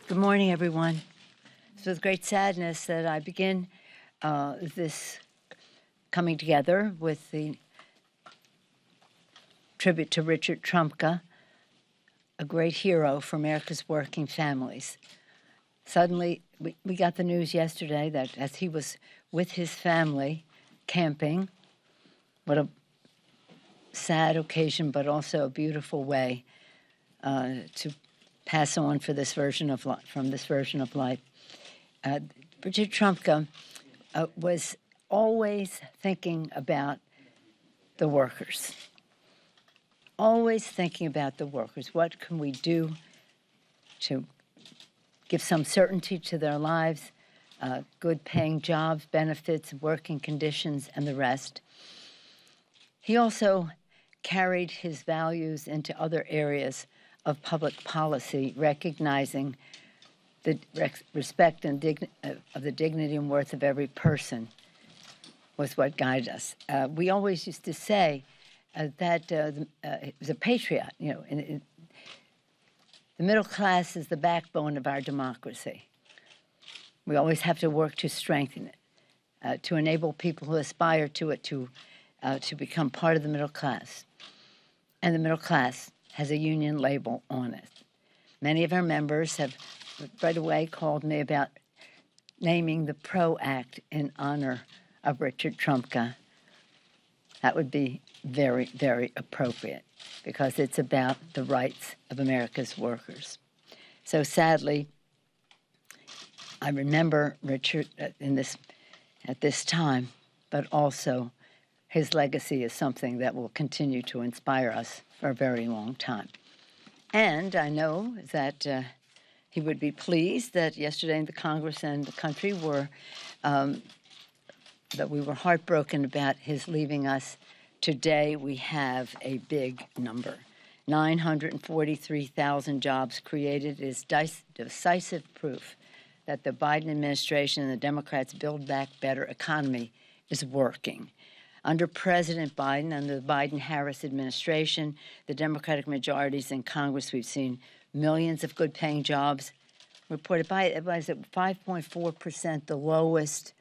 Good morning, everyone. It's with great sadness that I begin this coming together with the tribute to Richard Trumka, a great hero for America's working families. Suddenly, we got the news yesterday that as he was with his family camping, what a sad occasion, but also a beautiful way to pass on for this version of from this version of life. Richard Trumka was always thinking about the workers. Always thinking about the workers. What can we do to give some certainty to their lives, good paying jobs, benefits, working conditions, and the rest. He also carried his values into other areas of public policy, recognizing the respect and of the dignity and worth of every person was what guided us. We always used to say that he was a patriot. You know, the middle class is the backbone of our democracy. We always have to work to strengthen it, to enable people who aspire to it to become part of the middle class. And the middle class has a union label on it. Many of our members have right away called me about naming the PRO Act in honor of Richard Trumka. That would be very, very appropriate because it's about the rights of America's workers. So sadly, I remember Richard at this time, but also his legacy is something that will continue to inspire us for a very long time. And I know that he would be pleased that yesterday the Congress and the country were, that we were heartbroken about his leaving us. Today we have a big number. 943,000 jobs created is decisive proof that the Biden administration and the Democrats' Build Back Better economy is working. Under President Biden, under the Biden-Harris administration, the Democratic majorities in Congress, we've seen millions of good-paying jobs reported by it was at 5.4%, the lowest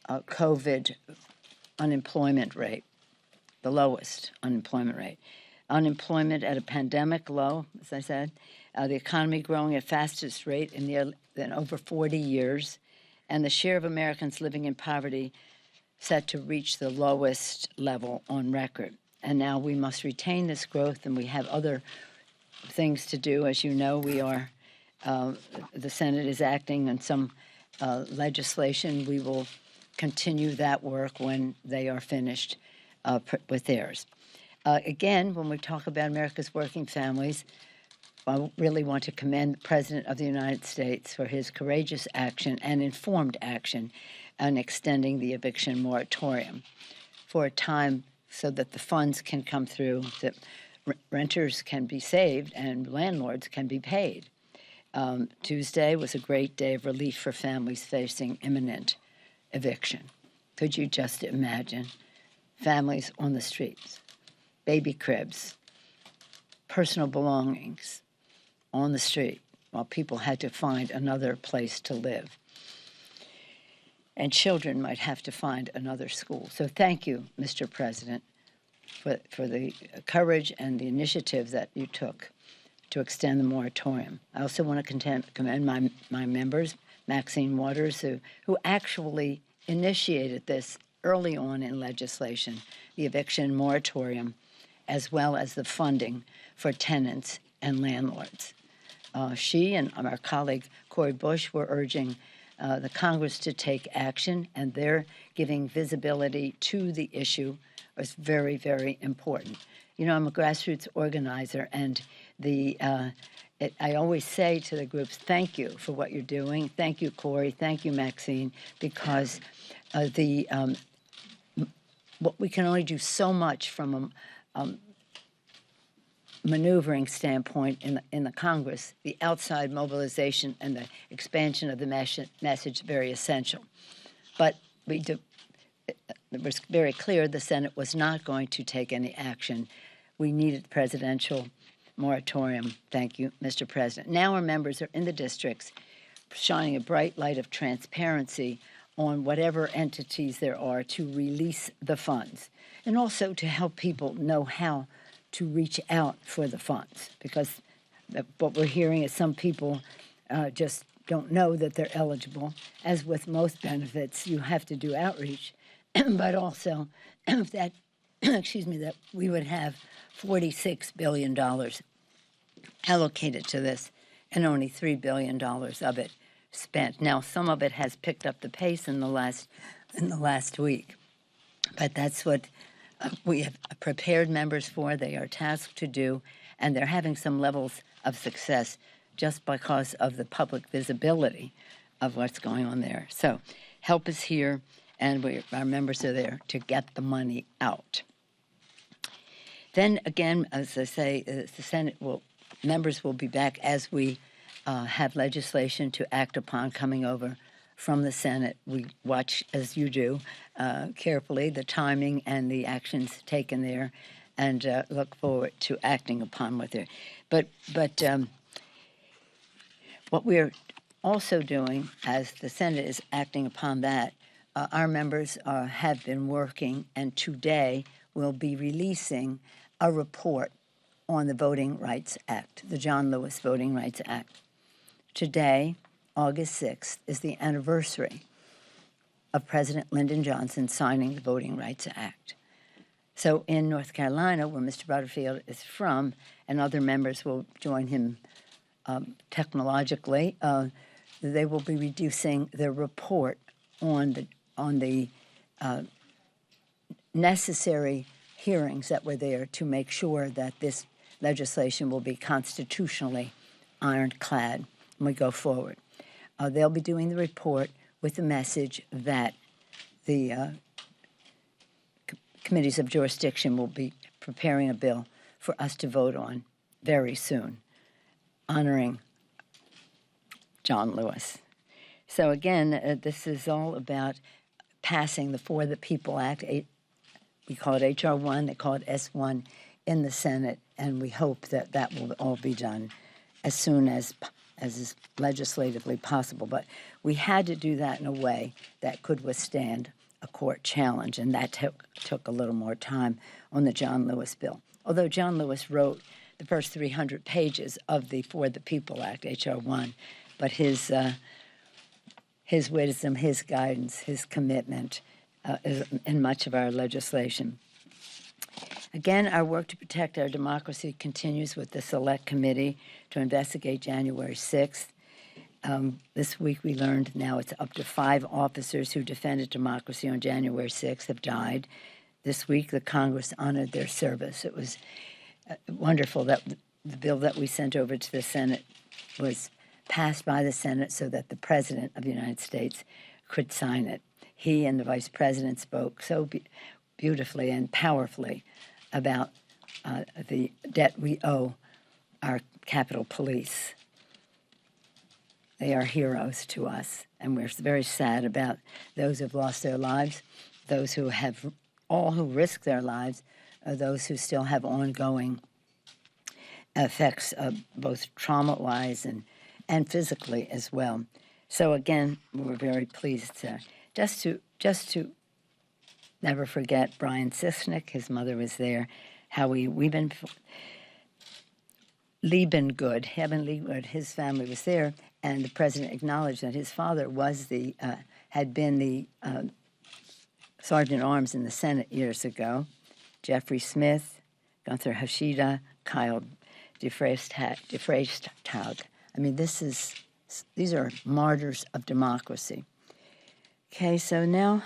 COVID unemployment rate, the lowest unemployment rate. Unemployment at a pandemic low, as I said, the economy growing at fastest rate in over 40 years, and the share of Americans living in poverty set to reach the lowest level on record. And now we must retain this growth, and we have other things to do. As you know, we are, the Senate is acting on some legislation. We will continue that work when they are finished with theirs. Again, when we talk about America's working families, I really want to commend the President of the United States for his courageous action and informed action on extending the eviction moratorium for a time so that the funds can come through, that renters can be saved and landlords can be paid. Tuesday was a great day of relief for families facing imminent eviction. Could you just imagine families on the streets, baby cribs, personal belongings on the street while people had to find another place to live? And children might have to find another school. So thank you, Mr. President, for the courage and the initiative that you took to extend the moratorium. I also want to commend my members, Maxine Waters, who actually initiated this early on in legislation, the eviction moratorium, as well as the funding for tenants and landlords. She and our colleague Cori Bush were urging the Congress to take action, and they're giving visibility to the issue is very, very important. You know, I'm a grassroots organizer, and I always say to the groups, thank you for what you're doing. Thank you, Cori. Thank you, Maxine, because what we can only do so much from a maneuvering standpoint in the Congress. The outside mobilization and the expansion of the message very essential. But it was very clear the Senate was not going to take any action. We needed presidential moratorium. Thank you, Mr. President. Now our members are in the districts, shining a bright light of transparency on whatever entities there are to release the funds, and also to help people know how to reach out for the funds, because what we're hearing is some people just don't know that they're eligible. As with most benefits, you have to do outreach, but also that, excuse me, that we would have $46 billion allocated to this and only $3 billion of it spent. Now, some of it has picked up the pace in the last week, but that's what we have prepared members for. They are tasked to do, and they're having some levels of success just because of the public visibility of what's going on there. So help is here, and our members are there to get the money out. Then again, as I say, the Senate members will be back as we have legislation to act upon coming over from the Senate. We watch, as you do, carefully the timing and the actions taken there, and look forward to acting upon what they're. But what we're also doing, as the Senate is acting upon that, our members have been working, and today will be releasing a report on the Voting Rights Act, the John Lewis Voting Rights Act. Today, August 6th, is the anniversary of President Lyndon Johnson signing the Voting Rights Act. So in North Carolina, where Mr. Butterfield is from, and other members will join him technologically, they will be reducing their report on the necessary hearings that were there to make sure that this legislation will be constitutionally ironclad when we go forward. They'll be doing the report with the message that the committees of jurisdiction will be preparing a bill for us to vote on very soon, honoring John Lewis. So again, this is all about passing the For the People Act. We call it H.R. 1, they call it S1 in the Senate, and we hope that that will all be done as soon as is legislatively possible. But we had to do that in a way that could withstand a court challenge, and that took a little more time on the John Lewis bill. Although John Lewis wrote the first 300 pages of the For the People Act, H.R. 1, but his wisdom, his guidance, his commitment is in much of our legislation. Again, our work to protect our democracy continues with the Select Committee to investigate January 6th. This week we learned now it's up to 5 officers who defended democracy on January 6th have died. This week the Congress honored their service. It was wonderful that the bill that we sent over to the Senate was passed by the Senate so that the President of the United States could sign it. He and the Vice President spoke so beautifully and powerfully about the debt we owe our Capitol Police. They are heroes to us, and we're very sad about those who have lost their lives, those who have who risked their lives, those who still have ongoing effects, both trauma-wise and physically as well. So again, we're very pleased to just to never forget Brian Sisnick. His mother was there. Heaven Liebengood, his family was there, and the president acknowledged that his father was had been the sergeant at arms in the Senate years ago. Jeffrey Smith, Gunther Hashida, Kyle DeFreestag. I mean, these are martyrs of democracy. Okay, so now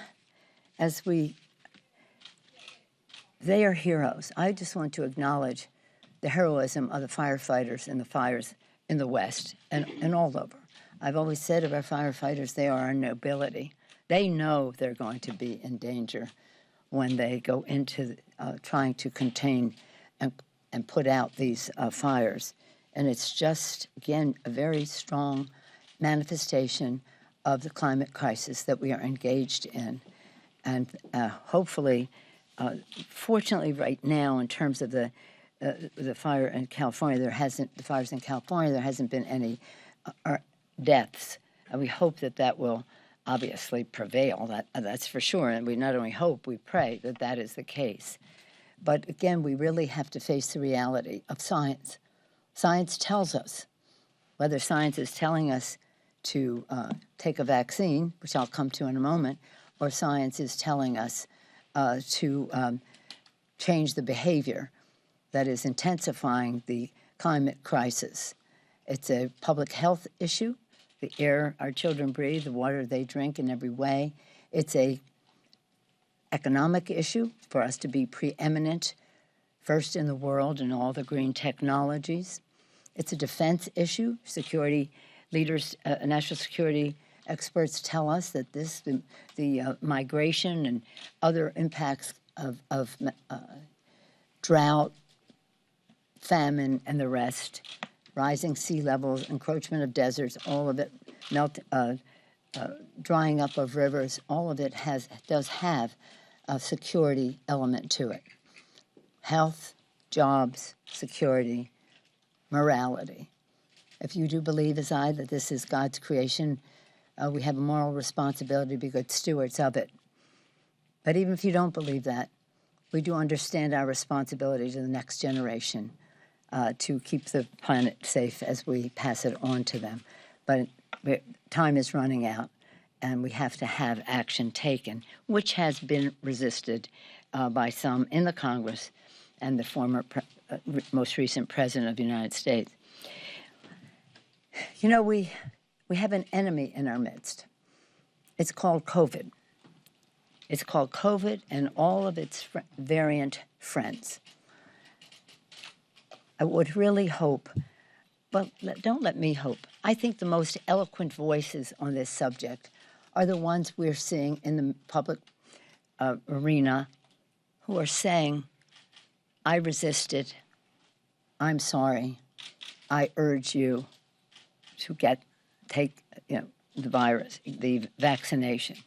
they are heroes. I just want to acknowledge the heroism of the firefighters in the fires in the West and all over. I've always said of our firefighters, they are our nobility. They know they're going to be in danger when they go into trying to contain and put out these fires. And it's just, again, a very strong manifestation of the climate crisis that we are engaged in. And hopefully, fortunately right now, in terms of the the fire in California, the fires in California, there hasn't been any deaths. And we hope that will obviously prevail. That's for sure. And we not only hope, we pray that that is the case. But again, we really have to face the reality of science. Science tells us, whether science is telling us to take a vaccine, which I'll come to in a moment, or science is telling us to change the behavior that is intensifying the climate crisis. It's a public health issue, the air our children breathe, the water they drink in every way. It's a economic issue for us to be preeminent, first in the world in all the green technologies. It's a defense issue. Security leaders, national security experts tell us that the migration and other impacts of drought, famine, and the rest, rising sea levels, encroachment of deserts, all of it, drying up of rivers, all of it does have a security element to it. Health, jobs, security, morality. If you do believe, as I, that this is God's creation, we have a moral responsibility to be good stewards of it. But even if you don't believe that, we do understand our responsibility to the next generation to keep the planet safe as we pass it on to them. But time is running out, and we have to have action taken, which has been resisted by some in the Congress and the former, most recent President of the United States. You know, we have an enemy in our midst. It's called COVID. It's called COVID and all of its variant friends. I would really hope, but don't let me hope. I think the most eloquent voices on this subject are the ones we're seeing in the public arena who are saying, I resisted, I'm sorry, I urge you to take the virus, the vaccination.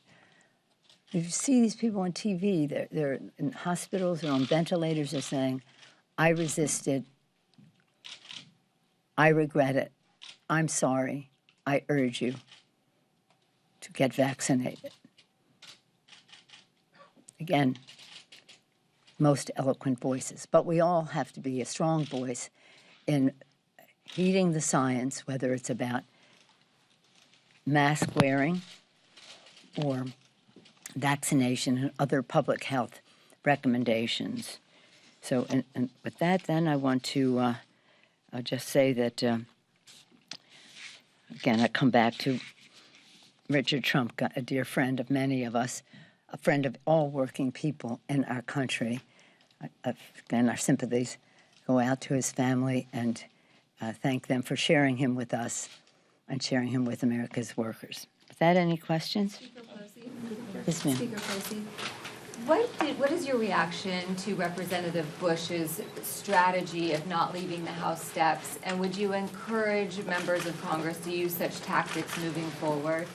If you see these people on TV, they're in hospitals or on ventilators, they're saying, I resisted, I regret it, I'm sorry, I urge you to get vaccinated. Again, most eloquent voices, but we all have to be a strong voice in heeding the science, whether it's about mask wearing or vaccination and other public health recommendations. So, and with that, then, I want to just say that, again, I come back to Richard Trump, a dear friend of many of us, a friend of all working people in our country. Again, our sympathies go out to his family, and thank them for sharing him with us and sharing him with America's workers. Is that any questions? Speaker Pelosi. Yes, ma'am. Speaker Pelosi, what is your reaction to Representative Bush's strategy of not leaving the House steps, and would you encourage members of Congress to use such tactics moving forward?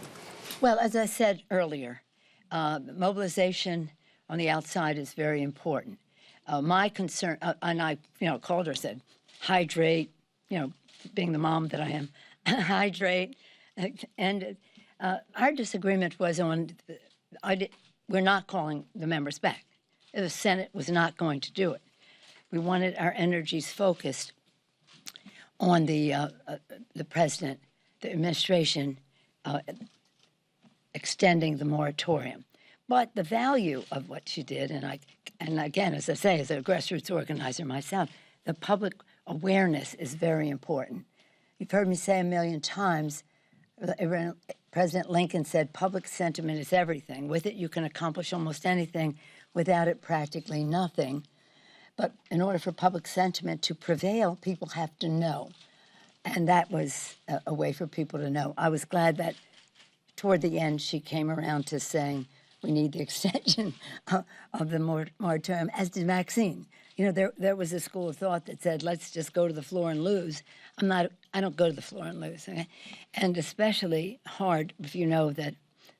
Well, as I said earlier, mobilization on the outside is very important. My concern, and I, called her, said, hydrate, being the mom that I am, hydrate. And our disagreement was on, we're not calling the members back. The Senate was not going to do it. We wanted our energies focused on the president, the administration, extending the moratorium. But the value of what she did, and again, as I say, as a grassroots organizer myself, the public awareness is very important. You've heard me say a million times, President Lincoln said, public sentiment is everything. With it, you can accomplish almost anything. Without it, practically nothing. But in order for public sentiment to prevail, people have to know. And that was a way for people to know. I was glad that toward the end, she came around to saying, we need the extension of the moratorium, as did Maxine. There was a school of thought that said, let's just go to the floor and lose. I don't go to the floor and lose. Okay? And especially hard if you know that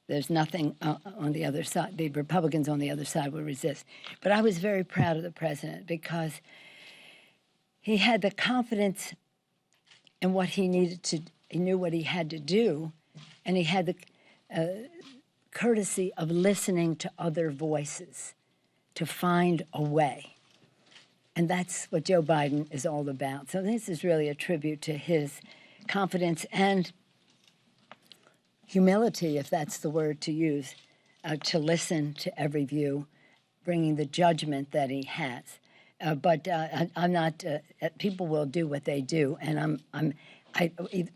there's nothing on the other side. The Republicans on the other side will resist. But I was very proud of the president because he had the confidence in what he needed to, he knew what he had to do, and he had the courtesy of listening to other voices to find a way. And that's what Joe Biden is all about. So this is really a tribute to his confidence and humility, if that's the word to use, to listen to every view, bringing the judgment that he has. But I'm not. People will do what they do, and I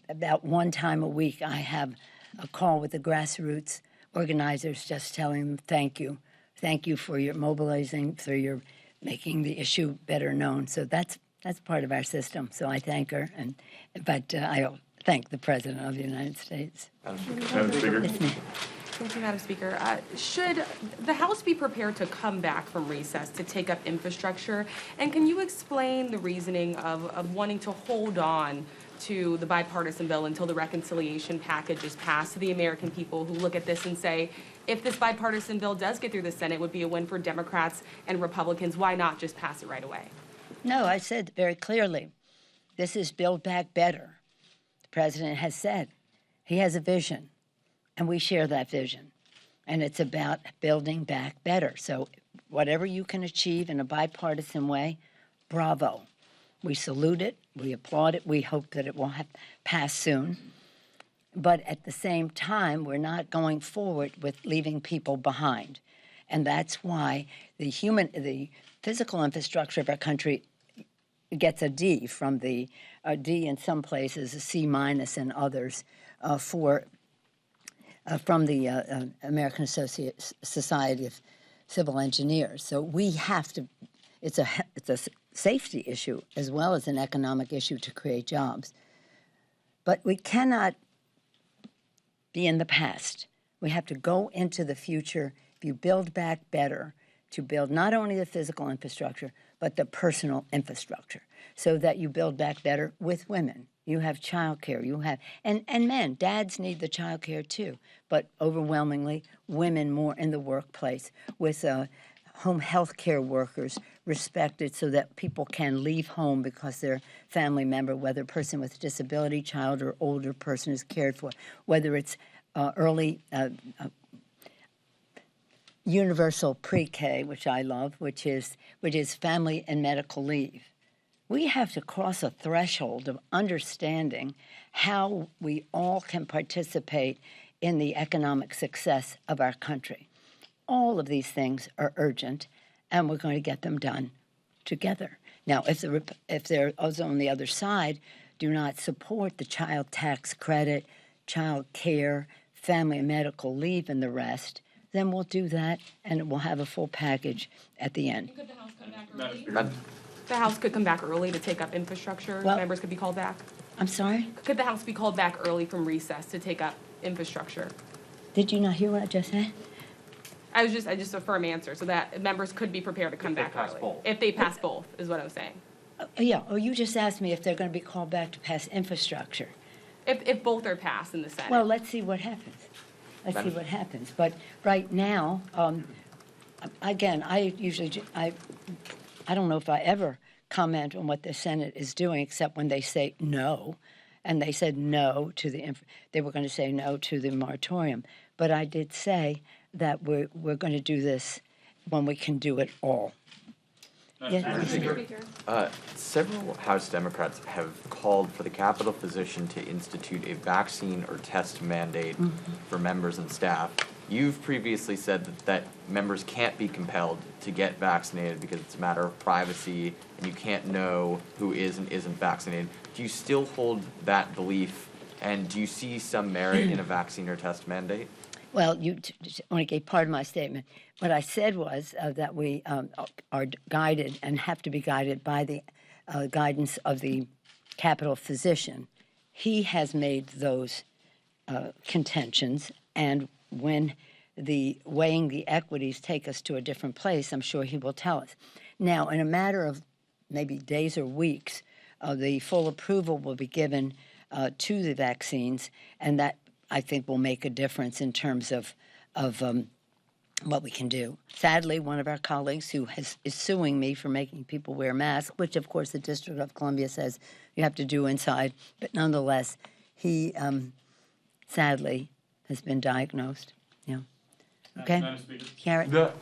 about one time a week I have a call with the grassroots organizers, just telling them thank you for your mobilizing, for your making the issue better known. So that's part of our system. So I thank her, but I thank the President of the United States. Madam Speaker. Thank you, Madam Speaker. Should the House be prepared to come back from recess to take up infrastructure? And can you explain the reasoning of wanting to hold on to the bipartisan bill until the reconciliation package is passed to the American people who look at this and say, if this bipartisan bill does get through the Senate, it would be a win for Democrats and Republicans. Why not just pass it right away? No, I said very clearly, this is Build Back Better. The President has said he has a vision, and we share that vision. And it's about building back better. So whatever you can achieve in a bipartisan way, bravo. We salute it, we applaud it, we hope that it will pass soon. But at the same time, we're not going forward with leaving people behind. And that's why the physical infrastructure of our country gets a D from the D in some places, a C minus in others, from the American Society of Civil Engineers. So we have to. It's a safety issue as well as an economic issue to create jobs. But we cannot be in the past. We have to go into the future. If you build back better, to build not only the physical infrastructure, but the personal infrastructure, so that you build back better with women. You have child care, you have, and men, dads need the child care too, but overwhelmingly women more in the workplace with home health care workers respected so that people can leave home because their family member, whether a person with a disability, child or older person is cared for, whether it's early universal pre-K, which I love, which is family and medical leave. We have to cross a threshold of understanding how we all can participate in the economic success of our country. All of these things are urgent, and we're going to get them done together. Now, if those on the other side do not support the child tax credit, child care, family and medical leave, and the rest, then we'll do that, and we'll have a full package at the end. Could the House come back early? The House could come back early to take up infrastructure. Well, members could be called back. I'm sorry? Could the House be called back early from recess to take up infrastructure? Did you not hear what I just said? I just a firm answer, so that members could be prepared to come back early. If they pass both, is what I was saying. Yeah. Oh, you just asked me if they're going to be called back to pass infrastructure. If both are passed in the Senate. Well, let's see what happens. Let's see what happens. But right now, again, I don't know if I ever comment on what the Senate is doing except when they say no, and they said no to they were going to say no to the moratorium. But I did say that we're going to do this when we can do it all. Yes. Several House Democrats have called for the Capitol Physician to institute a vaccine or test mandate for members and staff. You've previously said that members can't be compelled to get vaccinated because it's a matter of privacy and you can't know who is and isn't vaccinated. Do you still hold that belief, and do you see some merit in a vaccine or test mandate? Well, you only gave part of my statement. What I said was that we are guided and have to be guided by the guidance of the Capitol Physician. He has made those contentions, and when the weighing the equities take us to a different place, I'm sure he will tell us. Now, in a matter of maybe days or weeks, the full approval will be given to the vaccines, and that I think will make a difference in terms of what we can do. Sadly, one of our colleagues who is suing me for making people wear masks, which of course the District of Columbia says you have to do inside, but nonetheless, he sadly has been diagnosed. Yeah. Okay. Madam Speaker. Garrett.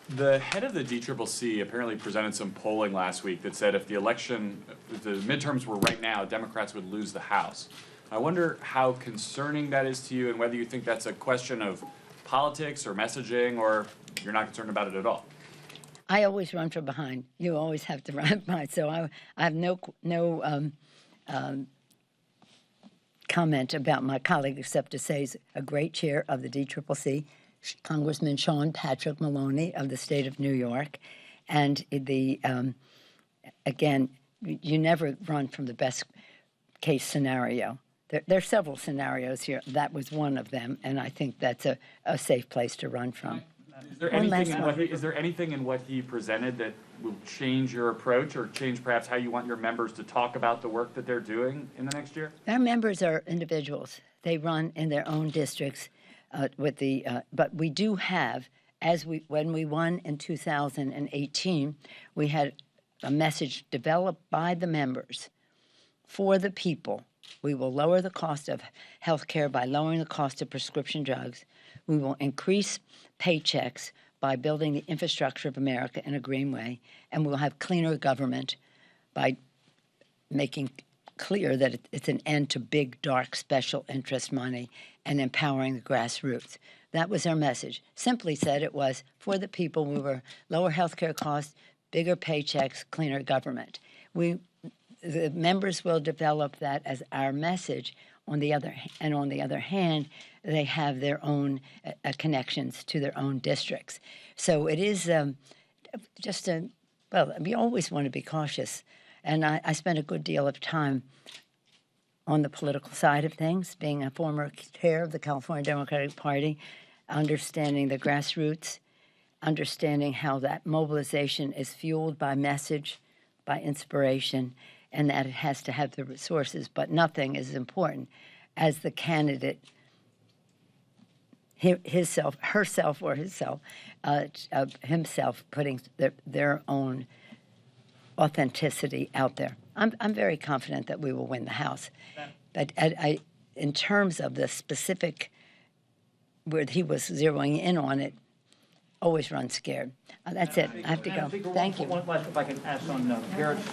The head of the DCCC apparently presented some polling last week that said if the midterms were right now, Democrats would lose the House. I wonder how concerning that is to you and whether you think that's a question of politics or messaging, or you're not concerned about it at all. I always run from behind. You always have to run from behind. So I have no comment about my colleague except to say he's a great chair of the DCCC, Congressman Sean Patrick Maloney of the state of New York. And again, you never run from the best case scenario. There are several scenarios here. That was one of them, and I think that's a safe place to run from. Is there anything in what he presented that will change your approach or change perhaps how you want your members to talk about the work that they're doing in the next year? Our members are individuals. They run in their own districts but we do have, when we won in 2018, we had a message developed by the members for the people. We will lower the cost of health care by lowering the cost of prescription drugs. We will increase paychecks by building the infrastructure of America in a green way. And we'll have cleaner government by making clear that it's an end to big, dark, special interest money and empowering the grassroots. That was our message. Simply said, it was for the people. We were lower health care costs, bigger paychecks, cleaner government. The members will develop that as our message. On the other hand, they have their own connections to their own districts. So it is we always want to be cautious. And I spent a good deal of time on the political side of things, being a former chair of the California Democratic Party, understanding the grassroots, understanding how that mobilization is fueled by message, by inspiration, and that it has to have the resources, but nothing is important as the candidate himself putting their own authenticity out there. I'm very confident that we will win the House. But in terms of the specific where he was zeroing in on it, always run scared. That's it. I have to go. Thank you. One last, if I can ask on Garrett's